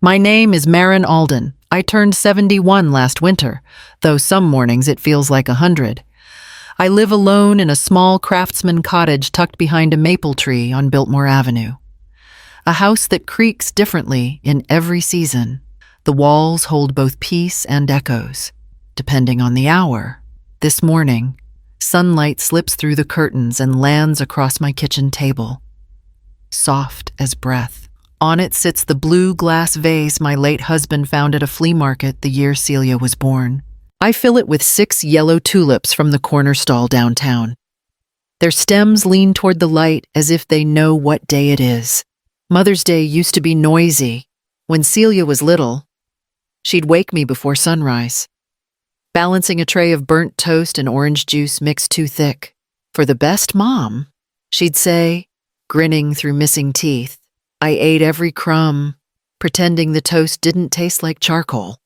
My name is Maren Alden. I turned 71 last winter, though some mornings it feels like 100. I live alone in a small craftsman cottage tucked behind a maple tree on Biltmore Avenue. A house that creaks differently in every season. The walls hold both peace and echoes, depending on the hour. This morning, sunlight slips through the curtains and lands across my kitchen table, soft as breath. On it sits the blue glass vase my late husband found at a flea market the year Celia was born. I fill it with 6 yellow tulips from the corner stall downtown. Their stems lean toward the light as if they know what day it is. Mother's Day used to be noisy. When Celia was little, she'd wake me before sunrise, balancing a tray of burnt toast and orange juice mixed too thick. For the best mom, she'd say, grinning through missing teeth. I ate every crumb, pretending the toast didn't taste like charcoal.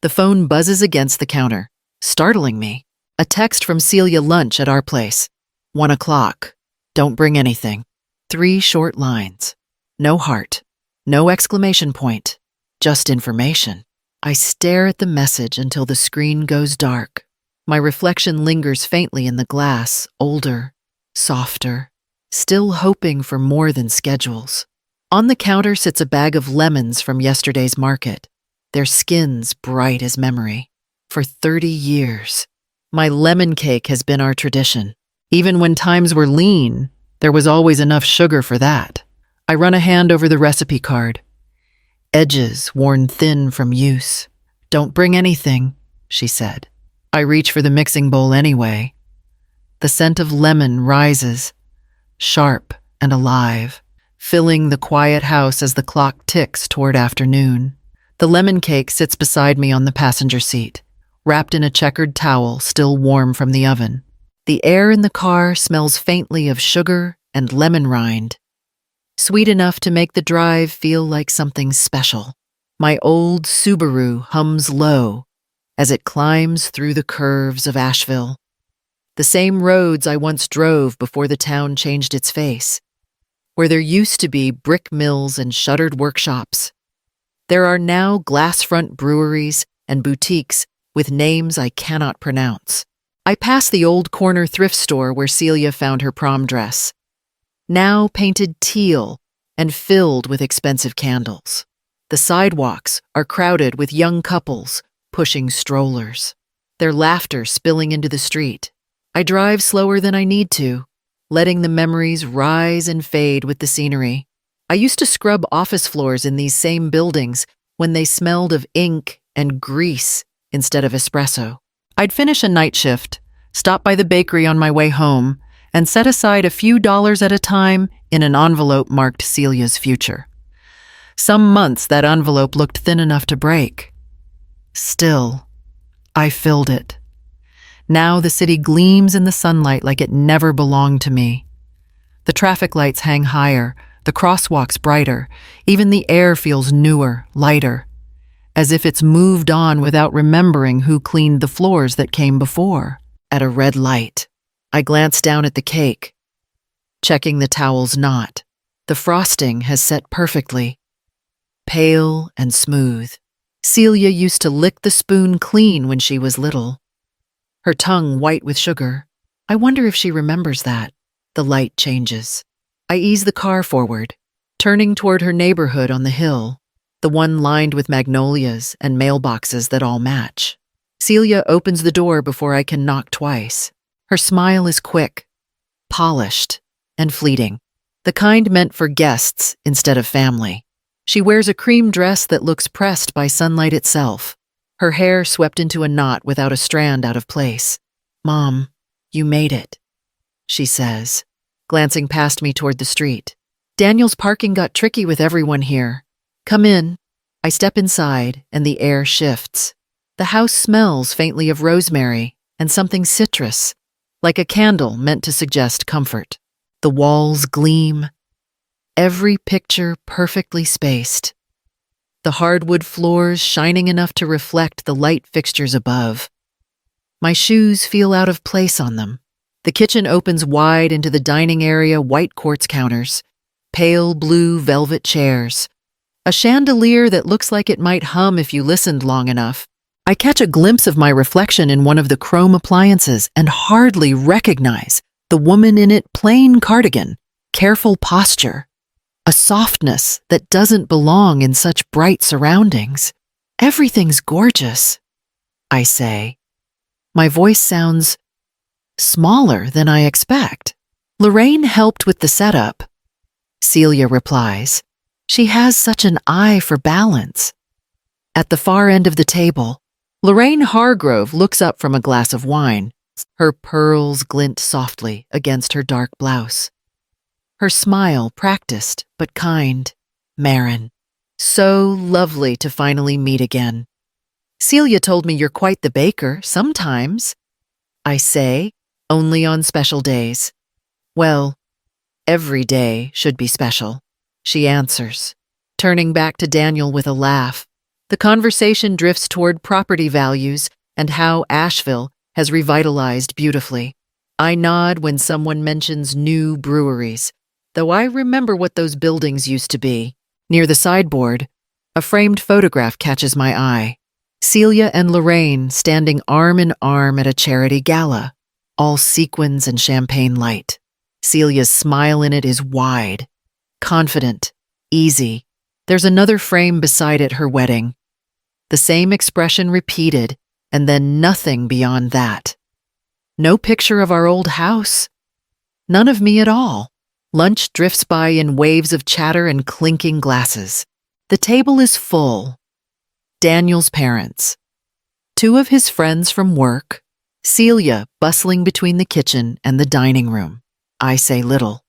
The phone buzzes against the counter, startling me. A text from Celia lunch at our place. 1 o'clock. Don't bring anything. 3 short lines. No heart. No exclamation point. Just information. I stare at the message until the screen goes dark. My reflection lingers faintly in the glass, older, softer, still hoping for more than schedules. On the counter sits a bag of lemons from yesterday's market, their skins bright as memory. For 30 years, my lemon cake has been our tradition. Even when times were lean, there was always enough sugar for that. I run a hand over the recipe card. Edges worn thin from use. Don't bring anything, she said. I reach for the mixing bowl anyway. The scent of lemon rises, sharp and alive, filling the quiet house as the clock ticks toward afternoon. The lemon cake sits beside me on the passenger seat, wrapped in a checkered towel still warm from the oven. The air in the car smells faintly of sugar and lemon rind, sweet enough to make the drive feel like something special. My old Subaru hums low as it climbs through the curves of Asheville, the same roads I once drove before the town changed its face. Where there used to be brick mills and shuttered workshops, there are now glass-front breweries and boutiques with names I cannot pronounce. I pass the old corner thrift store where Celia found her prom dress, now painted teal and filled with expensive candles. The sidewalks are crowded with young couples pushing strollers, their laughter spilling into the street. I drive slower than I need to, letting the memories rise and fade with the scenery. I used to scrub office floors in these same buildings when they smelled of ink and grease instead of espresso. I'd finish a night shift, stop by the bakery on my way home, and set aside a few dollars at a time in an envelope marked Celia's future. Some months that envelope looked thin enough to break. Still, I filled it. Now the city gleams in the sunlight like it never belonged to me. The traffic lights hang higher, the crosswalks brighter, even the air feels newer, lighter, as if it's moved on without remembering who cleaned the floors that came before. At a red light, I glance down at the cake, checking the towel's knot. The frosting has set perfectly, pale and smooth. Celia used to lick the spoon clean when she was little, her tongue white with sugar. I wonder if she remembers that. The light changes. I ease the car forward, turning toward her neighborhood on the hill, the one lined with magnolias and mailboxes that all match. Celia opens the door before I can knock twice. Her smile is quick, polished, and fleeting, the kind meant for guests instead of family. She wears a cream dress that looks pressed by sunlight itself, her hair swept into a knot without a strand out of place. "Mom, you made it," she says, glancing past me toward the street. "Daniel's parking got tricky with everyone here. Come in." I step inside, and the air shifts. The house smells faintly of rosemary and something citrus, like a candle meant to suggest comfort. The walls gleam, every picture perfectly spaced. The hardwood floors shining enough to reflect the light fixtures above. My shoes feel out of place on them. The kitchen opens wide into the dining area, white quartz counters, pale blue velvet chairs, A chandelier that looks like it might hum if you listened long enough. I catch a glimpse of my reflection in one of the chrome appliances and hardly recognize the woman in it. Plain cardigan, careful posture, a softness that doesn't belong in such bright surroundings. Everything's gorgeous, I say. My voice sounds smaller than I expect. Lorraine helped with the setup, Celia replies. She has such an eye for balance. At the far end of the table, Lorraine Hargrove looks up from a glass of wine. Her pearls glint softly against her dark blouse. Her smile practiced but kind. Maren, so lovely to finally meet again. Celia told me you're quite the baker sometimes. I say, only on special days. Well, every day should be special, she answers, turning back to Daniel with a laugh. The conversation drifts toward property values and how Asheville has revitalized beautifully. I nod when someone mentions new breweries, though I remember what those buildings used to be. Near the sideboard, a framed photograph catches my eye. Celia and Lorraine standing arm in arm at a charity gala, all sequins and champagne light. Celia's smile in it is wide, confident, easy. There's another frame beside it, her wedding. The same expression repeated, and then nothing beyond that. No picture of our old house. None of me at all. Lunch drifts by in waves of chatter and clinking glasses. The table is full. Daniel's parents. Two of his friends from work. Celia bustling between the kitchen and the dining room. I say little,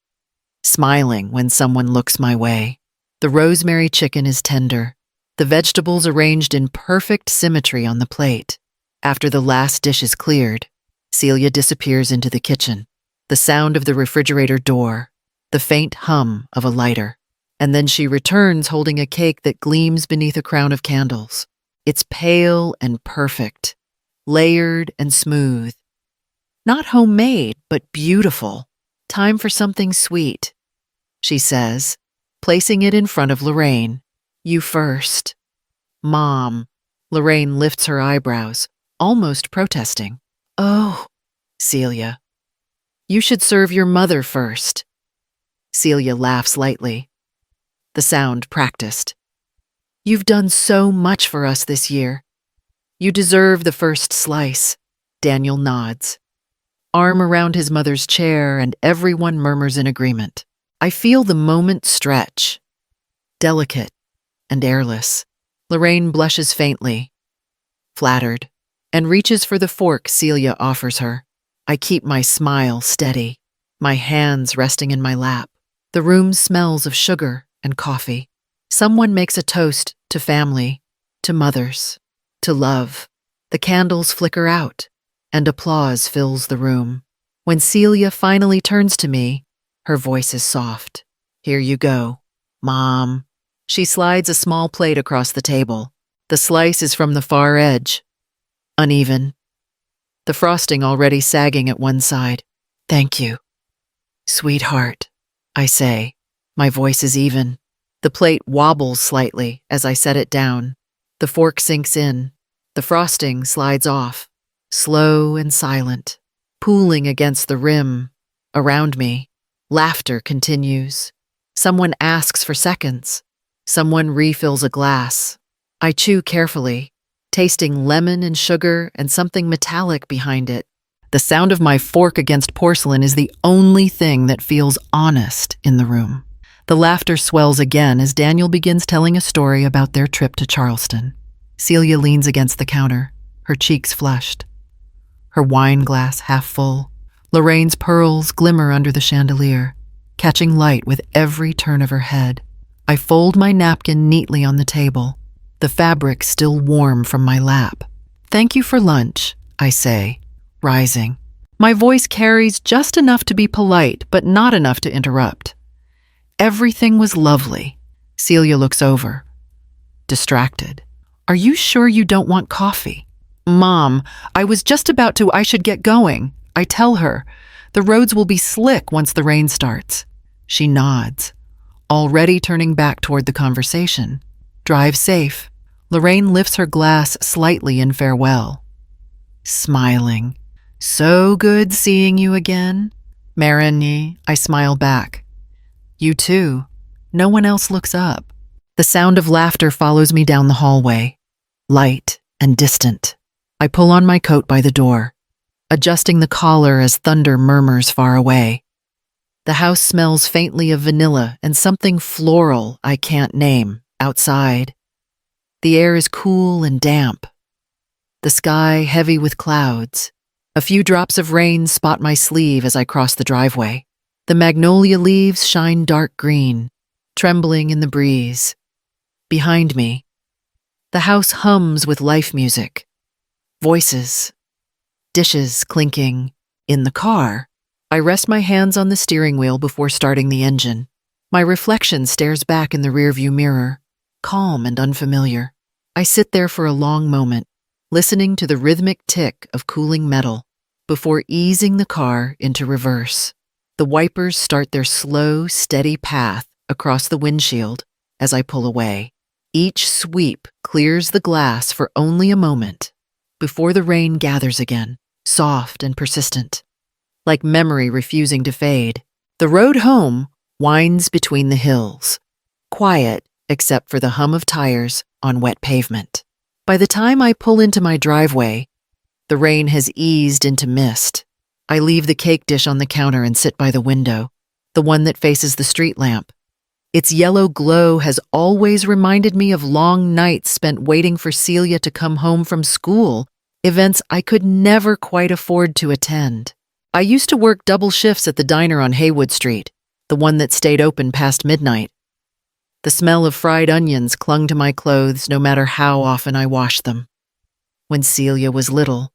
smiling when someone looks my way. The rosemary chicken is tender, the vegetables arranged in perfect symmetry on the plate. After the last dish is cleared, Celia disappears into the kitchen. The sound of the refrigerator door, the faint hum of a lighter, and then she returns holding a cake that gleams beneath a crown of candles. It's pale and perfect, layered and smooth. Not homemade, but beautiful. Time for something sweet, she says, placing it in front of Lorraine. You first. Mom. Lorraine lifts her eyebrows, almost protesting. Oh, Celia. You should serve your mother first. Celia laughs lightly. The sound practiced. You've done so much for us this year. You deserve the first slice. Daniel nods. Arm around his mother's chair, and everyone murmurs in agreement. I feel the moment stretch. Delicate and airless. Lorraine blushes faintly, flattered, and reaches for the fork Celia offers her. I keep my smile steady, my hands resting in my lap. The room smells of sugar and coffee. Someone makes a toast to family, to mothers, to love. The candles flicker out, and applause fills the room. When Celia finally turns to me, her voice is soft. Here you go, Mom. She slides a small plate across the table. The slice is from the far edge, uneven, the frosting already sagging at one side. Thank you. Sweetheart, I say. My voice is even. The plate wobbles slightly as I set it down. The fork sinks in. The frosting slides off, slow and silent, pooling against the rim. Around me, laughter continues. Someone asks for seconds. Someone refills a glass. I chew carefully, tasting lemon and sugar and something metallic behind it. The sound of my fork against porcelain is the only thing that feels honest in the room. The laughter swells again as Daniel begins telling a story about their trip to Charleston. Celia leans against the counter, her cheeks flushed, her wine glass half full. Lorraine's pearls glimmer under the chandelier, catching light with every turn of her head. I fold my napkin neatly on the table, the fabric still warm from my lap. Thank you for lunch, I say, rising. My voice carries just enough to be polite, but not enough to interrupt. Everything was lovely. Celia looks over, distracted. Are you sure you don't want coffee? Mom, I was just about to. I should get going. I tell her. The roads will be slick once the rain starts. She nods, already turning back toward the conversation. Drive safe. Lorraine lifts her glass slightly in farewell. Smiling. So good seeing you again. Maren, I smile back. You too. No one else looks up. The sound of laughter follows me down the hallway, light and distant. I pull on my coat by the door, adjusting the collar as thunder murmurs far away. The house smells faintly of vanilla and something floral I can't name outside. The air is cool and damp. The sky heavy with clouds. A few drops of rain spot my sleeve as I cross the driveway. The magnolia leaves shine dark green, trembling in the breeze. Behind me, the house hums with life music. Voices, dishes clinking. In the car, I rest my hands on the steering wheel before starting the engine. My reflection stares back in the rearview mirror, calm and unfamiliar. I sit there for a long moment, listening to the rhythmic tick of cooling metal before easing the car into reverse. The wipers start their slow, steady path across the windshield as I pull away. Each sweep clears the glass for only a moment before the rain gathers again, soft and persistent, like memory refusing to fade. The road home winds between the hills, quiet except for the hum of tires on wet pavement. By the time I pull into my driveway, the rain has eased into mist. I leave the cake dish on the counter and sit by the window, the one that faces the street lamp. Its yellow glow has always reminded me of long nights spent waiting for Celia to come home from school, events I could never quite afford to attend. I used to work double shifts at the diner on Haywood Street, the one that stayed open past midnight. The smell of fried onions clung to my clothes no matter how often I washed them. When Celia was little,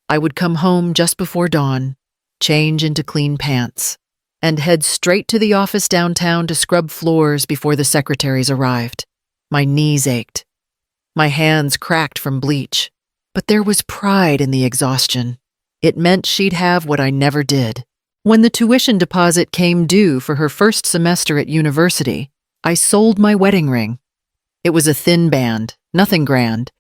I would come home just before dawn, change into clean pants, and head straight to the office downtown to scrub floors before the secretaries arrived. My knees ached. My hands cracked from bleach. But there was pride in the exhaustion. It meant she'd have what I never did. When the tuition deposit came due for her first semester at university, I sold my wedding ring. It was a thin band, nothing grand,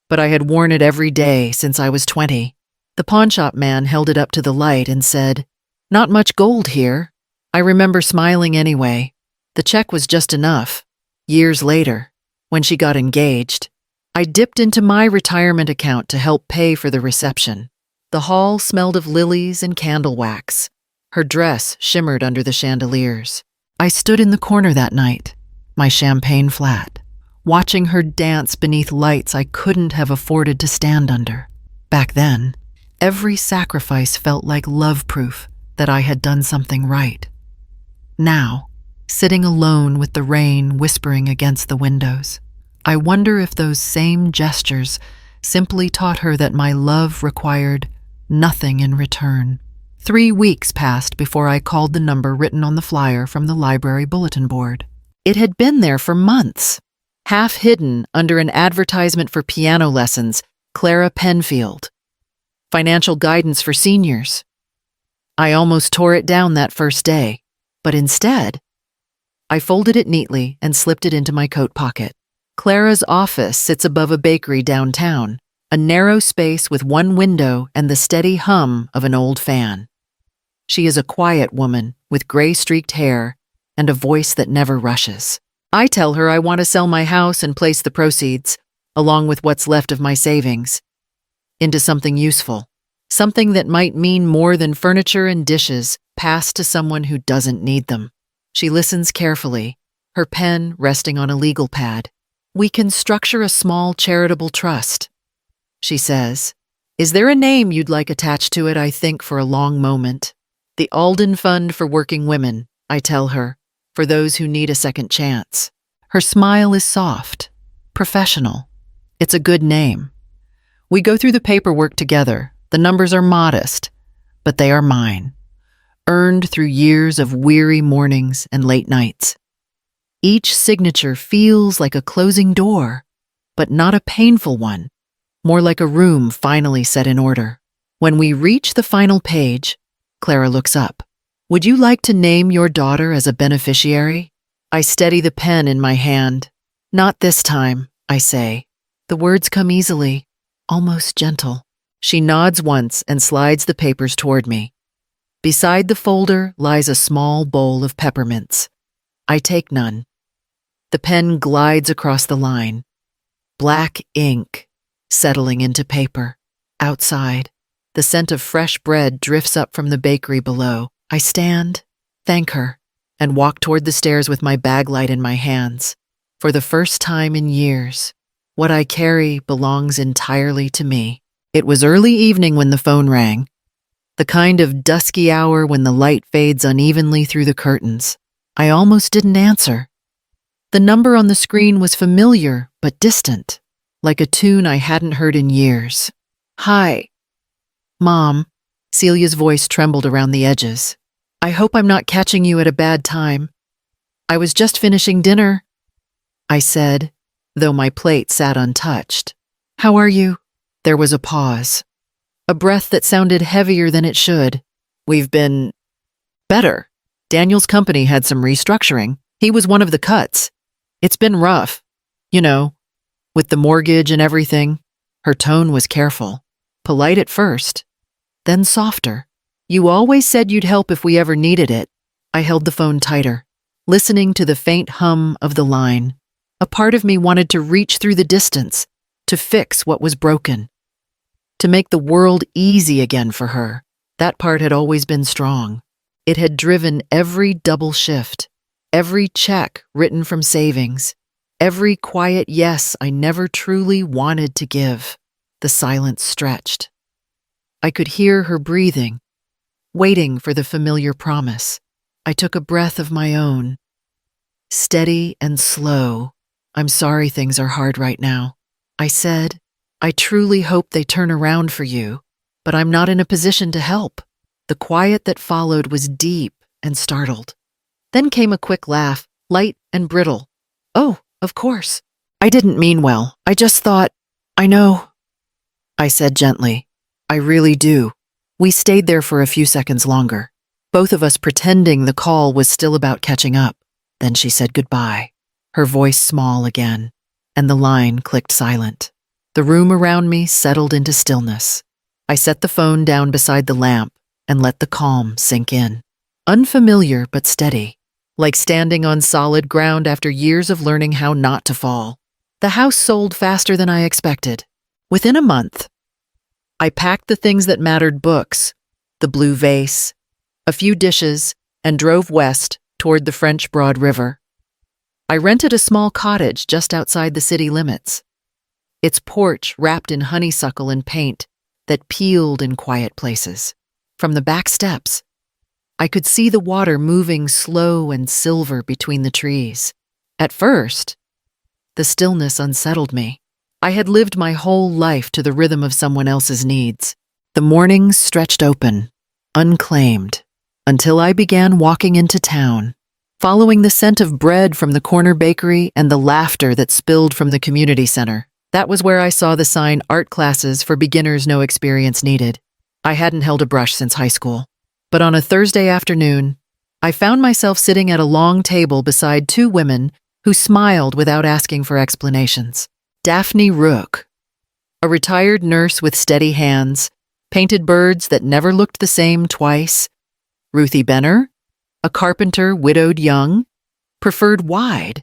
but I had worn it every day since I was 20. The pawnshop man held it up to the light and said, "Not much gold here." I remember smiling anyway. The check was just enough. Years later, when she got engaged, I dipped into my retirement account to help pay for the reception. The hall smelled of lilies and candle wax. Her dress shimmered under the chandeliers. I stood in the corner that night, my champagne flat, watching her dance beneath lights I couldn't have afforded to stand under. Back then, every sacrifice felt like love proof that I had done something right. Now, sitting alone with the rain whispering against the windows, I wonder if those same gestures simply taught her that my love required nothing in return. 3 weeks passed before I called the number written on the flyer from the library bulletin board. It had been there for months, half hidden under an advertisement for piano lessons, Clara Penfield. Financial guidance for seniors. I almost tore it down that first day, but instead, I folded it neatly and slipped it into my coat pocket. Clara's office sits above a bakery downtown, a narrow space with one window and the steady hum of an old fan. She is a quiet woman with gray-streaked hair and a voice that never rushes. I tell her I want to sell my house and place the proceeds, along with what's left of my savings, into something useful, something that might mean more than furniture and dishes passed to someone who doesn't need them. She listens carefully, her pen resting on a legal pad. "We can structure a small charitable trust," she says. "Is there a name you'd like attached to it?" I think for a long moment. "The Alden Fund for Working Women," I tell her, "for those who need a second chance." Her smile is soft, professional. It's a good name. We go through the paperwork together. The numbers are modest, but they are mine, earned through years of weary mornings and late nights. Each signature feels like a closing door, but not a painful one, more like a room finally set in order. When we reach the final page, Clara looks up. "Would you like to name your daughter as a beneficiary?" I steady the pen in my hand. Not this time, I say. The words come easily, almost gentle. She nods once and slides the papers toward me. Beside the folder lies a small bowl of peppermints. I take none. The pen glides across the line. Black ink settling into paper. Outside, the scent of fresh bread drifts up from the bakery below. I stand, thank her, and walk toward the stairs with my bag light in my hands. For the first time in years, what I carry belongs entirely to me. It was early evening when the phone rang, the kind of dusky hour when the light fades unevenly through the curtains. I almost didn't answer. The number on the screen was familiar but distant, like a tune I hadn't heard in years. Hi. Mom. Celia's voice trembled around the edges. I hope I'm not catching you at a bad time. I was just finishing dinner, I said, though my plate sat untouched. How are you? There was a pause. A breath that sounded heavier than it should. We've been better. Daniel's company had some restructuring. He was one of the cuts. It's been rough. You know, with the mortgage and everything. Her tone was careful. Polite at first, then softer. You always said you'd help if we ever needed it. I held the phone tighter, listening to the faint hum of the line. A part of me wanted to reach through the distance, to fix what was broken, to make the world easy again for her. That part had always been strong. It had driven every double shift, every check written from savings, every quiet yes I never truly wanted to give. The silence stretched. I could hear her breathing, waiting for the familiar promise. I took a breath of my own. Steady and slow. I'm sorry things are hard right now. I said, I truly hope they turn around for you, but I'm not in a position to help. The quiet that followed was deep and startled. Then came a quick laugh, light and brittle. Oh, of course. I didn't mean well. I just thought, I know. I said gently, I really do. We stayed there for a few seconds longer, both of us pretending the call was still about catching up. Then she said goodbye, her voice small again, and the line clicked silent. The room around me settled into stillness. I set the phone down beside the lamp and let the calm sink in. Unfamiliar but steady, like standing on solid ground after years of learning how not to fall. The house sold faster than I expected. Within a month, I packed the things that mattered: books, the blue vase, a few dishes, and drove west toward the French Broad River. I rented a small cottage just outside the city limits, its porch wrapped in honeysuckle and paint that peeled in quiet places. From the back steps, I could see the water moving slow and silver between the trees. At first, the stillness unsettled me. I had lived my whole life to the rhythm of someone else's needs. The mornings stretched open, unclaimed, until I began walking into town, following the scent of bread from the corner bakery and the laughter that spilled from the community center. That was where I saw the sign, art classes for beginners, no experience needed. I hadn't held a brush since high school, but on a Thursday afternoon, I found myself sitting at a long table beside two women who smiled without asking for explanations. Daphne Rook, a retired nurse with steady hands, painted birds that never looked the same twice. Ruthie Benner, a carpenter widowed young, preferred wide,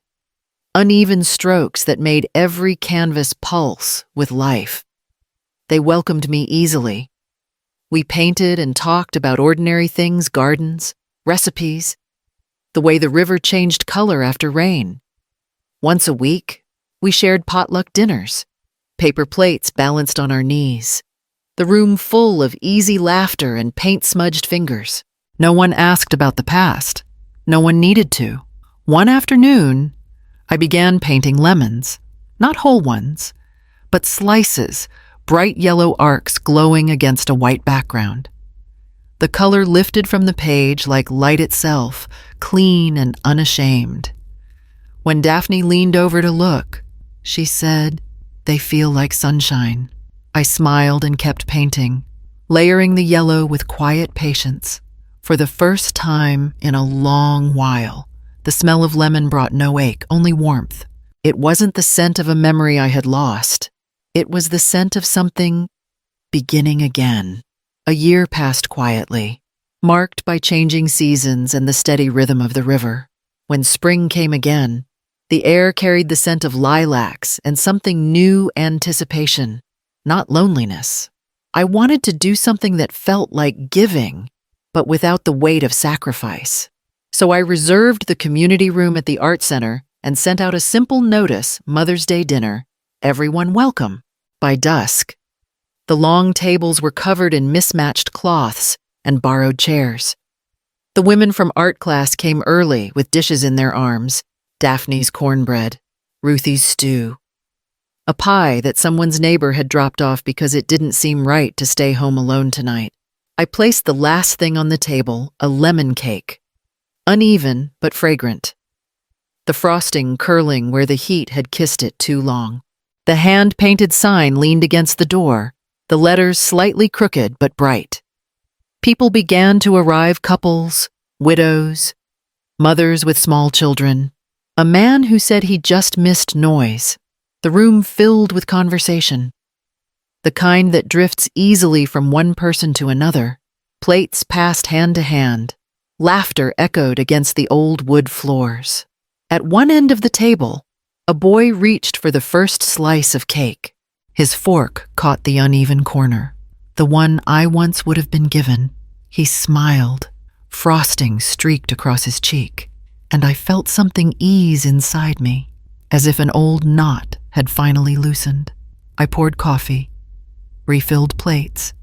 uneven strokes that made every canvas pulse with life. They welcomed me easily. We painted and talked about ordinary things, gardens, recipes, the way the river changed color after rain. Once a week, we shared potluck dinners, paper plates balanced on our knees, the room full of easy laughter and paint-smudged fingers. No one asked about the past. No one needed to. One afternoon, I began painting lemons, not whole ones, but slices, bright yellow arcs glowing against a white background. The color lifted from the page like light itself, clean and unashamed. When Daphne leaned over to look, she said, "They feel like sunshine." I smiled and kept painting, layering the yellow with quiet patience. For the first time in a long while, the smell of lemon brought no ache, only warmth. It wasn't the scent of a memory I had lost. It was the scent of something beginning again. A year passed quietly, marked by changing seasons and the steady rhythm of the river. When spring came again, the air carried the scent of lilacs and something new anticipation, not loneliness. I wanted to do something that felt like giving, but without the weight of sacrifice. So I reserved the community room at the art center and sent out a simple notice, Mother's Day dinner, everyone welcome. By dusk, the long tables were covered in mismatched cloths and borrowed chairs. The women from art class came early with dishes in their arms, Daphne's cornbread, Ruthie's stew, a pie that someone's neighbor had dropped off because it didn't seem right to stay home alone tonight. I placed the last thing on the table, a lemon cake, uneven but fragrant, the frosting curling where the heat had kissed it too long. The hand-painted sign leaned against the door, the letters slightly crooked but bright. People began to arrive, couples, widows, mothers with small children, a man who said he just missed noise. The room filled with conversation, the kind that drifts easily from one person to another. Plates passed hand to hand. Laughter echoed against the old wood floors. At one end of the table, a boy reached for the first slice of cake. His fork caught the uneven corner, the one I once would have been given. He smiled. Frosting streaked across his cheek, and I felt something ease inside me, as if an old knot had finally loosened. I poured coffee, refilled plates,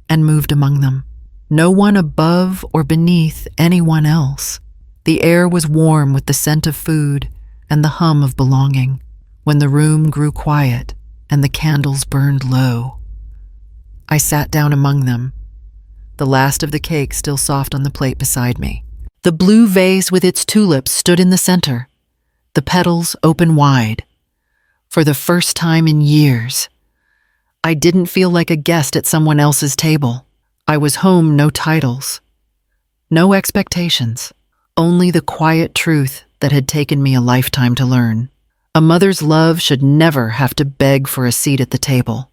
and moved among them. No one above or beneath anyone else. The air was warm with the scent of food and the hum of belonging. When the room grew quiet and the candles burned low, I sat down among them, the last of the cake still soft on the plate beside me. The blue vase with its tulips stood in the center, the petals open wide. For the first time in years, I didn't feel like a guest at someone else's table. I was home, no titles, no expectations, only the quiet truth that had taken me a lifetime to learn. A mother's love should never have to beg for a seat at the table.